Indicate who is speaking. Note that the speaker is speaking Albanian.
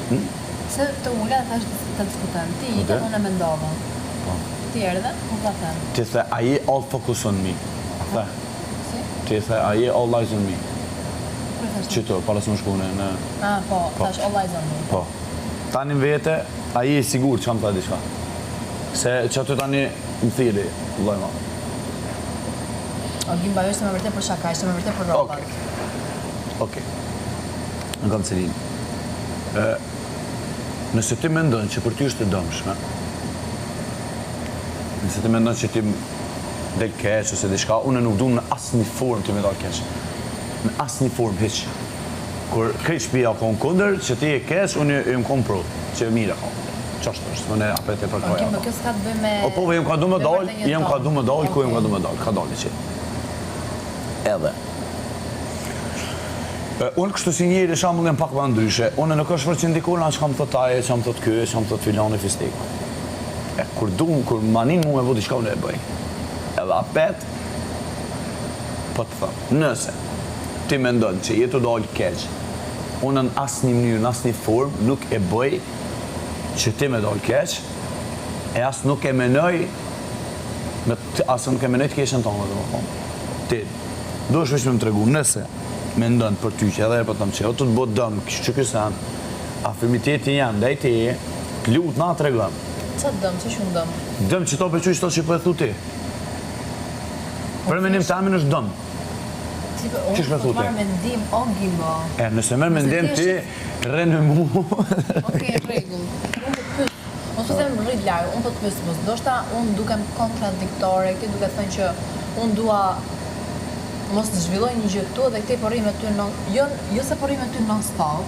Speaker 1: Se të ula dhe thash të diskutojmë, ti ite unë e mendova. Ti erdhe, unë ta them.
Speaker 2: Ti the, aje all focus on me. The.
Speaker 1: Si?
Speaker 2: Ti the, aje all lies on me.
Speaker 1: Kërë thash?
Speaker 2: Qëto, para së më shkune në...
Speaker 1: Po, thash all eyes on me.
Speaker 2: Po. Tani në vete, aje i sigur që kam ta diçka. Se që aty tani më thiri, lojma.
Speaker 1: O, Gimba, jo ishte me vërtet për shaka, ishte me vërtet për robat.
Speaker 2: Okej. Në kam cilin. Nëse ti mendon që për ty është e dëmshme, nëse ti mendon që ti del keq ose diçka, unë nuk du në asë një form të me dal keq. Në asë një form hiq. Kur krejt shpia ka në kunder, që ti e keq, unë e më kom pro, që e mire ka. Qashtë është, më ne apet e përkraja.
Speaker 1: Gimba, kjo s'ka të bëj me...
Speaker 2: Po, jem ka du me dal, jem ka du me dal, ku jem ka du me dal, ka dali që. Edhe. Unë kështu si njeri shambull jem pak më ndryshe, unë nuk është për që ndikona që kam thot aje, që kam thot kjo, që kam thot filani fistik. Kur manin mu me vo diçka unë e bëj. Edhe apet, po të thëmë, nëse ti me ndonë që jetu dalë keq, unë në asë një mënyrë, në asë një form, nuk e bëj që ti me dalë keq, e asë nuk e menoj, asë nuk e menoj të keshën tonë, dhe më thonë. Ti, do është veç me më tregu, nëse me ndonë për ty që edhe e për të më që, o të të botë dëmë, që kësën, afirmiteti janë, dhe i ti, të lutë na të regëm.
Speaker 1: Qa dëmë, që shumë dëmë?
Speaker 2: Dëmë që to për qështë to që për e thu ti. Për menim të amin është dëmë. Qështë për e thu ti?
Speaker 1: Unë marrë mendim, o Gimba.
Speaker 2: Nëse merë mendim ti, rrenë me mu.
Speaker 1: Okej, regull. Unë të pysë. Unë të them rrit larë, unë të pysë. Ndoshta unë dukem kontradiktore, këti duke thënë që unë dua mos të zhvilloj një gjë këtu dhe këtej porri me ty jo se porri me ty non stop,